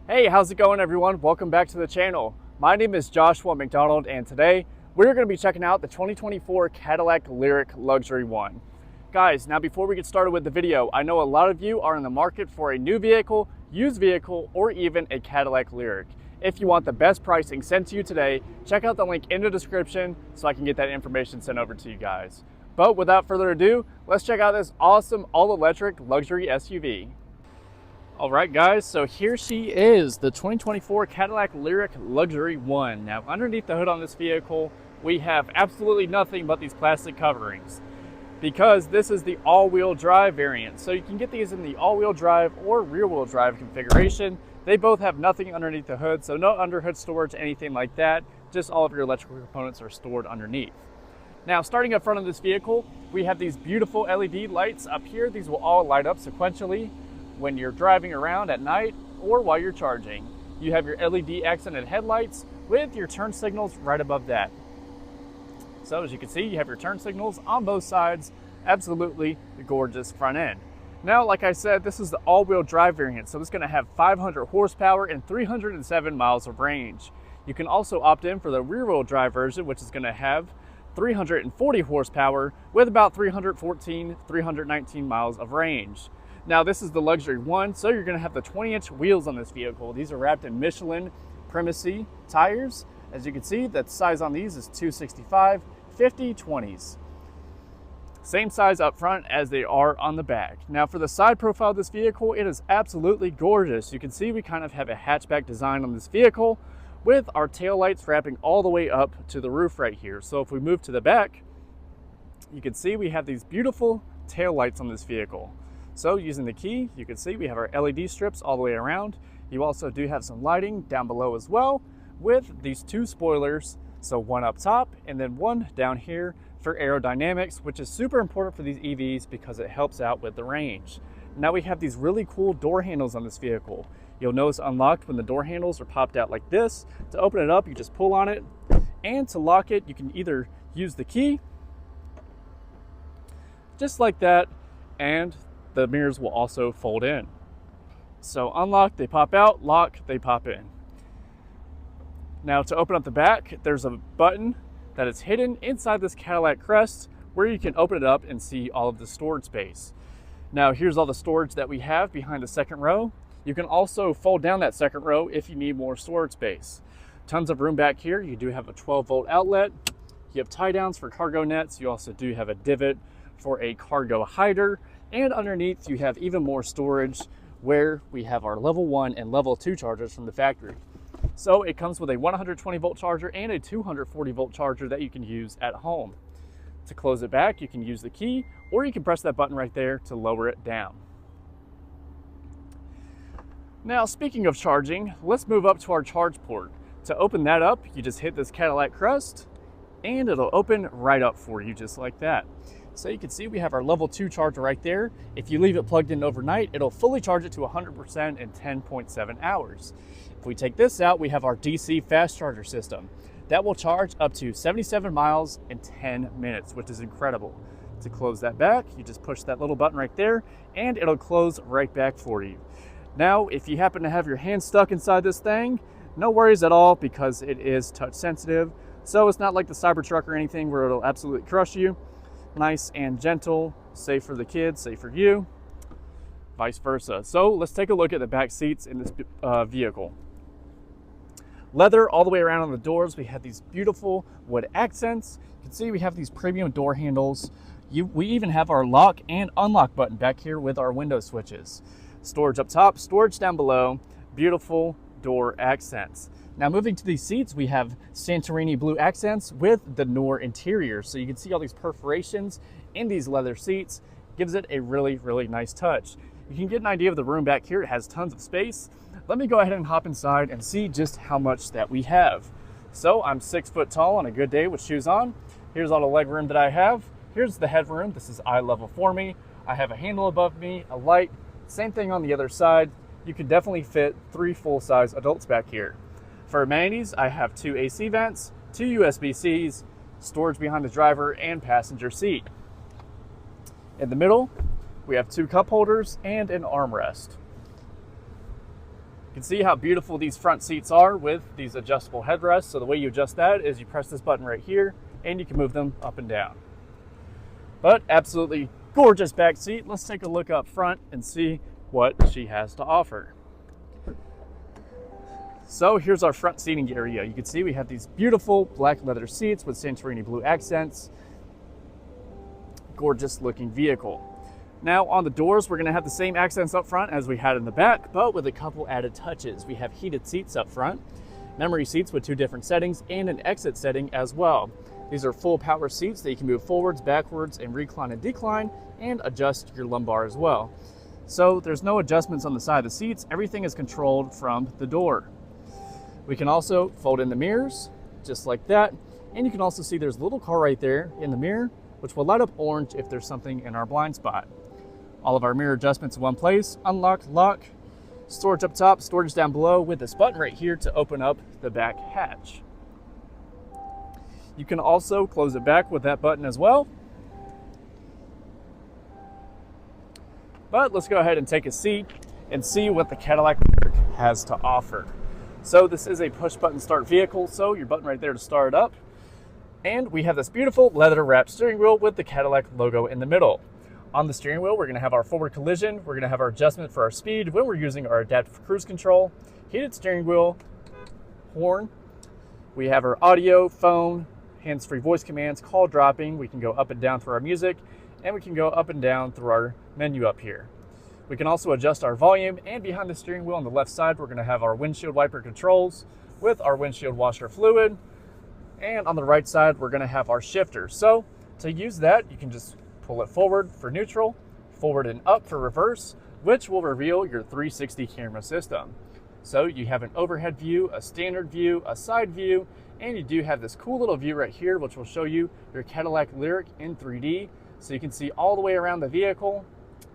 Hey, how's it going everyone? Welcome back to the channel. My name is Joshua McDonald and today we're going to be checking out the 2024 Cadillac Lyriq Luxury One. Guys, now before we get started with the video, I know a lot of you are in the market for a new vehicle, used vehicle, or even a Cadillac Lyriq. If you want the best pricing sent to you today, check out the link in the description so I can get that information sent over to you guys. But without further ado, let's check out this awesome all-electric luxury SUV. All right, guys, so here she is, the 2024 Cadillac Lyriq Luxury One. Now, underneath the hood on this vehicle, we have absolutely nothing but these plastic coverings because this is the all-wheel drive variant. So you can get these in the all-wheel drive or rear-wheel drive configuration. They both have nothing underneath the hood, so no underhood storage, anything like that. Just all of your electrical components are stored underneath. Now, starting up front of this vehicle, we have these beautiful LED lights up here. These will all light up sequentially when you're driving around at night or while you're charging. You have your LED accented headlights with your turn signals right above that. So as you can see, you have your turn signals on both sides. Absolutely gorgeous front end. Now, like I said, this is the all-wheel drive variant, so it's going to have 500 horsepower and 307 miles of range. You can also opt in for the rear-wheel drive version, which is going to have 340 horsepower with about 319 miles of range. Now, this is the Luxury One, so you're going to have the 20-inch wheels on this vehicle. These are wrapped in Michelin Primacy tires. As you can see, the size on these is 265 50/20s. Same size up front as they are on the back. Now, for the side profile of this vehicle, it is absolutely gorgeous. You can see we kind of have a hatchback design on this vehicle with our taillights wrapping all the way up to the roof right here. So if we move to the back, you can see we have these beautiful taillights on this vehicle. So using the key, you can see we have our LED strips all the way around. You also do have some lighting down below as well with these two spoilers. So one up top and then one down here for aerodynamics, which is super important for these EVs because it helps out with the range. Now we have these really cool door handles on this vehicle. You'll notice unlocked when the door handles are popped out like this. To open it up, you just pull on it, and to lock it, you can either use the key, just like that, and the mirrors will also fold in. So unlock, they pop out, lock, they pop in. Now to open up the back, there's a button that is hidden inside this Cadillac crest where you can open it up and see all of the storage space. Now here's all the storage that we have behind the second row. You can also fold down that second row if you need more storage space. Tons of room back here. You do have a 12-volt outlet. You have tie downs for cargo nets. You also do have a divot for a cargo hider. And underneath you have even more storage where we have our level 1 and level 2 chargers from the factory. So it comes with a 120-volt charger and a 240-volt charger that you can use at home. To close it back, you can use the key or you can press that button right there to lower it down. Now, speaking of charging, let's move up to our charge port. To open that up, you just hit this Cadillac crest and it'll open right up for you just like that. So you can see we have our level 2 charger right there. If you leave it plugged in overnight, it'll fully charge it to 100% in 10.7 hours. If we take this out, we have our DC fast charger system. That will charge up to 77 miles in 10 minutes, which is incredible. To close that back, you just push that little button right there and it'll close right back for you. Now, if you happen to have your hand stuck inside this thing, no worries at all because it is touch sensitive. So it's not like the Cybertruck or anything where it'll absolutely crush you. Nice and gentle, safe for the kids, safe for you, vice versa. So let's take a look at the back seats in this vehicle. Leather all the way around on the doors. We have these beautiful wood accents. You can see we have these premium door handles. We even have our lock and unlock button back here with our window switches. Storage up top, storage down below, beautiful door accents. Now moving to these seats, we have Santorini blue accents with the Noir interior. So you can see all these perforations in these leather seats. Gives it a really, really nice touch. You can get an idea of the room back here. It has tons of space. Let me go ahead and hop inside and see just how much that we have. So I'm 6 foot tall on a good day with shoes on. Here's all the leg room that I have. Here's the headroom. This is eye level for me. I have a handle above me, a light. Same thing on the other side. You can definitely fit 3 full-size adults back here. For amenities, I have 2 AC vents, 2 USB-Cs, storage behind the driver and passenger seat. In the middle, we have 2 cup holders and an armrest. can see how beautiful these front seats are with these adjustable headrests. So the way you adjust that is you press this button right here and you can move them up and down. But absolutely gorgeous back seat. Let's take a look up front and see what she has to offer. So here's our front seating area. You can see we have these beautiful black leather seats with Santorini blue accents. Gorgeous looking vehicle. Now on the doors, we're going to have the same accents up front as we had in the back, but with a couple added touches. We have heated seats up front, memory seats with 2 different settings, and an exit setting as well. These are full power seats that you can move forwards, backwards, and recline and decline, and adjust your lumbar as well. So there's no adjustments on the side of the seats. Everything is controlled from the door. We can also fold in the mirrors, just like that. And you can also see there's a little car right there in the mirror, which will light up orange if there's something in our blind spot. All of our mirror adjustments in one place, unlock, lock, storage up top, storage down below with this button right here to open up the back hatch. You can also close it back with that button as well. But let's go ahead and take a seat and see what the Cadillac Lyriq has to offer. So this is a push button start vehicle, so your button right there to start it up. And we have this beautiful leather wrapped steering wheel with the Cadillac logo in the middle. On the steering wheel, we're going to have our forward collision. We're going to have our adjustment for our speed when we're using our adaptive cruise control, heated steering wheel, horn. We have our audio, phone, hands-free voice commands, call dropping. We can go up and down through our music, and we can go up and down through our menu up here. We can also adjust our volume, and behind the steering wheel on the left side, we're going to have our windshield wiper controls with our windshield washer fluid. And on the right side, we're going to have our shifter. So to use that, you can just pull it forward for neutral, forward and up for reverse, which will reveal your 360 camera system. So you have an overhead view, a standard view, a side view, and you do have this cool little view right here, which will show you your Cadillac Lyriq in 3D. So you can see all the way around the vehicle,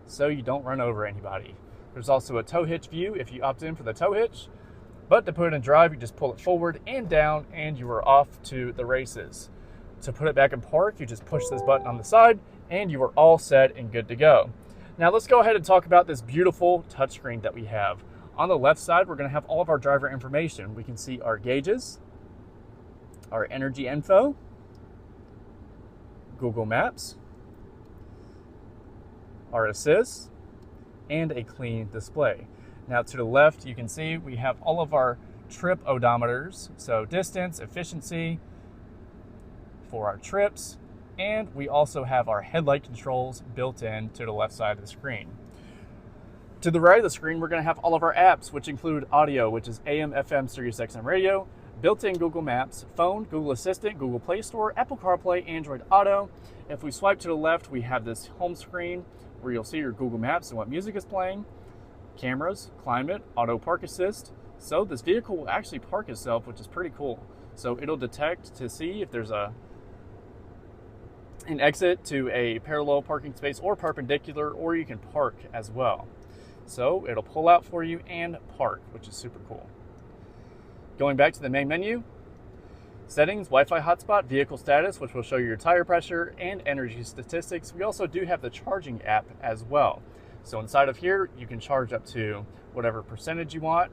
so you don't run over anybody. There's also a tow hitch view if you opt in for the tow hitch. But to put it in drive, you just pull it forward and down and you are off to the races. To put it back in park, you just push this button on the side and you are all set and good to go. Now let's go ahead and talk about this beautiful touchscreen that we have. On the left side, we're going to have all of our driver information. We can see our gauges, our energy info, Google Maps, our assist, and a clean display. Now to the left, you can see we have all of our trip odometers, so distance, efficiency for our trips, and we also have our headlight controls built in to the left side of the screen. To the right of the screen, we're going to have all of our apps, which include audio, which is AM, FM, Sirius XM radio, built-in Google Maps, phone, Google Assistant, Google Play Store, Apple CarPlay, Android Auto. If we swipe to the left, we have this home screen where you'll see your Google Maps and what music is playing, cameras, climate, auto park assist. So this vehicle will actually park itself, which is pretty cool. So it'll detect to see if there's an exit to a parallel parking space or perpendicular, or you can park as well. So it'll pull out for you and park, which is super cool. Going back to the main menu, settings, Wi-Fi hotspot, vehicle status, which will show you your tire pressure and energy statistics. We also do have the charging app as well. So inside of here, you can charge up to whatever percentage you want,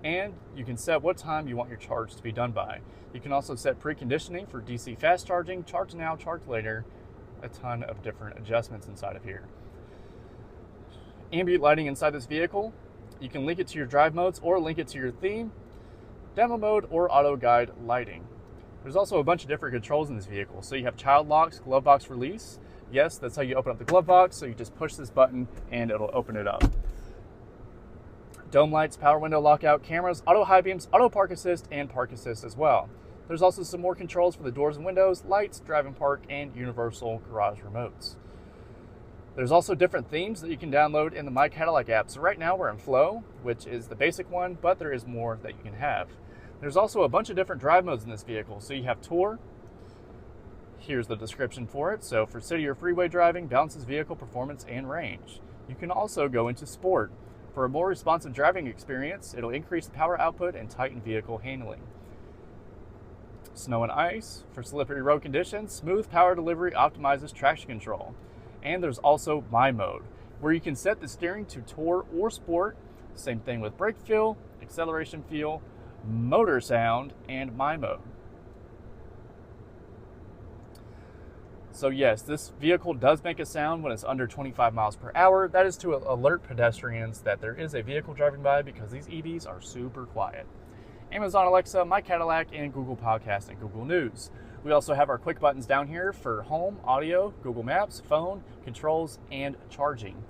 and you can set what time you want your charge to be done by. You can also set preconditioning for DC fast charging, charge now, charge later, a ton of different adjustments inside of here. Ambient lighting inside this vehicle, you can link it to your drive modes or link it to your theme, demo mode, or auto guide lighting. There's also a bunch of different controls in this vehicle. So you have child locks, glove box release. Yes, that's how you open up the glove box. So you just push this button and it'll open it up. Dome lights, power window lockout, cameras, auto high beams, auto park assist, and park assist as well. There's also some more controls for the doors and windows, lights, drive and park, and universal garage remotes. There's also different themes that you can download in the My Cadillac app. So right now we're in Flow, which is the basic one, but there is more that you can have. There's also a bunch of different drive modes in this vehicle. So you have Tour. Here's the description for it. So for city or freeway driving, balances vehicle performance and range. You can also go into Sport. For a more responsive driving experience, it'll increase the power output and tighten vehicle handling. Snow and ice. For slippery road conditions, smooth power delivery optimizes traction control. And there's also My Mode, where you can set the steering to Tour or Sport, Same thing with brake feel, acceleration feel, motor sound, and my mode. So yes, this vehicle does make a sound when it's under 25 miles per hour. That is to alert pedestrians that there is a vehicle driving by, because these EVs are super quiet. Amazon Alexa, My Cadillac, and Google Podcast and Google News. We also have our quick buttons down here for home, audio, Google Maps, phone, controls, and charging.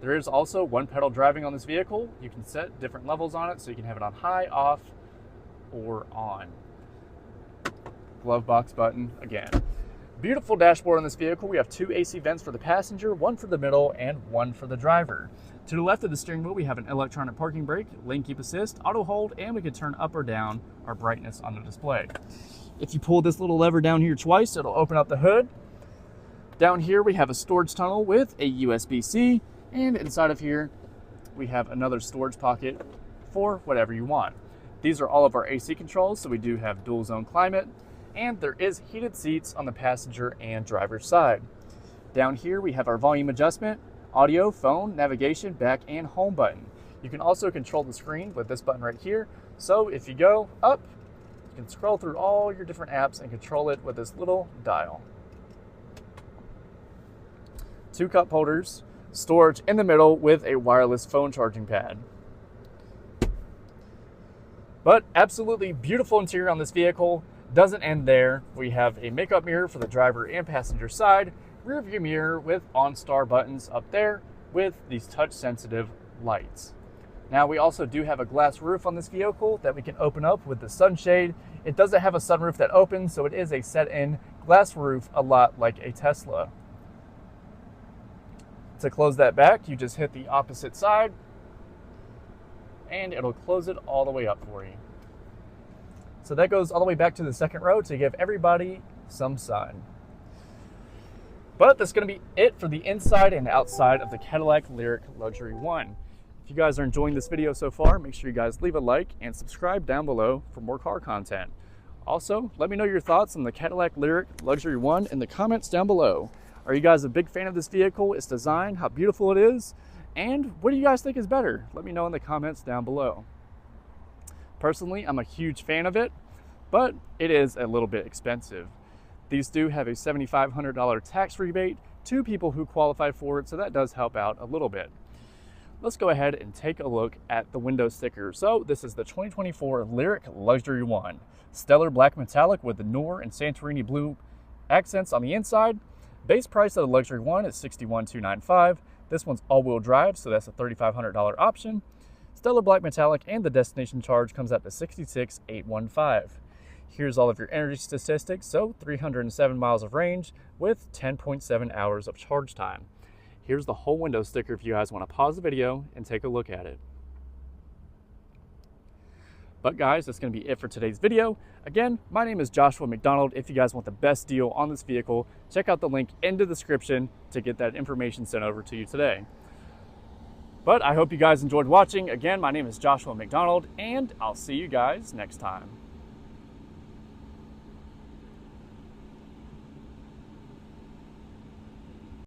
There is also one pedal driving on this vehicle. You can set different levels on it, so you can have it on high, off, or on. Glove box button again. Beautiful dashboard on this vehicle. We have 2 AC vents for the passenger, 1 for the middle, and 1 for the driver. To the left of the steering wheel, we have an electronic parking brake, lane keep assist, auto hold, and we can turn up or down our brightness on the display. If you pull this little lever down here twice, it'll open up the hood. Down here, we have a storage tunnel with a USB-C, and inside of here, we have another storage pocket for whatever you want. These are all of our AC controls, so we do have dual zone climate, and there is heated seats on the passenger and driver's side. Down here we have our volume adjustment, audio, phone, navigation, back, and home button. You can also control the screen with this button right here. So if you go up, you can scroll through all your different apps and control it with this little dial. 2 cup holders, storage in the middle with a wireless phone charging pad. But absolutely beautiful interior on this vehicle. Doesn't end there. We have a makeup mirror for the driver and passenger side, rear view mirror with OnStar buttons up there with these touch sensitive lights. Now we also do have a glass roof on this vehicle that we can open up with the sunshade. It doesn't have a sunroof that opens, so it is a set-in glass roof, a lot like a Tesla. To close that back, you just hit the opposite side and it'll close it all the way up for you. So that goes all the way back to the second row to give everybody some sun. But that's going to be it for the inside and outside of the Cadillac Lyriq Luxury One. If you guys are enjoying this video so far, make sure you guys leave a like and subscribe down below for more car content. Also, let me know your thoughts on the Cadillac Lyriq Luxury One in the comments down below. Are you guys a big fan of this vehicle, its design, how beautiful it is? And what do you guys think is better? Let me know in the comments down below. Personally, I'm a huge fan of it, but it is a little bit expensive. These do have a $7,500 tax rebate to people who qualify for it, so that does help out a little bit. Let's go ahead and take a look at the window sticker. So this is the 2024 Lyriq Luxury One. Stellar black metallic with the Noir and Santorini blue accents on the inside. Base price of the Luxury One is $61,295. This one's all-wheel drive, so that's a $3,500 option. Stellar black metallic and the destination charge comes out to $66,815. Here's all of your energy statistics. So 307 miles of range with 10.7 hours of charge time. Here's the whole window sticker if you guys want to pause the video and take a look at it. But guys, that's going to be it for today's video. Again, my name is Joshua McDonald. If you guys want the best deal on this vehicle, check out the link in the description to get that information sent over to you today. But I hope you guys enjoyed watching. Again, my name is Joshua McDonald, and I'll see you guys next time.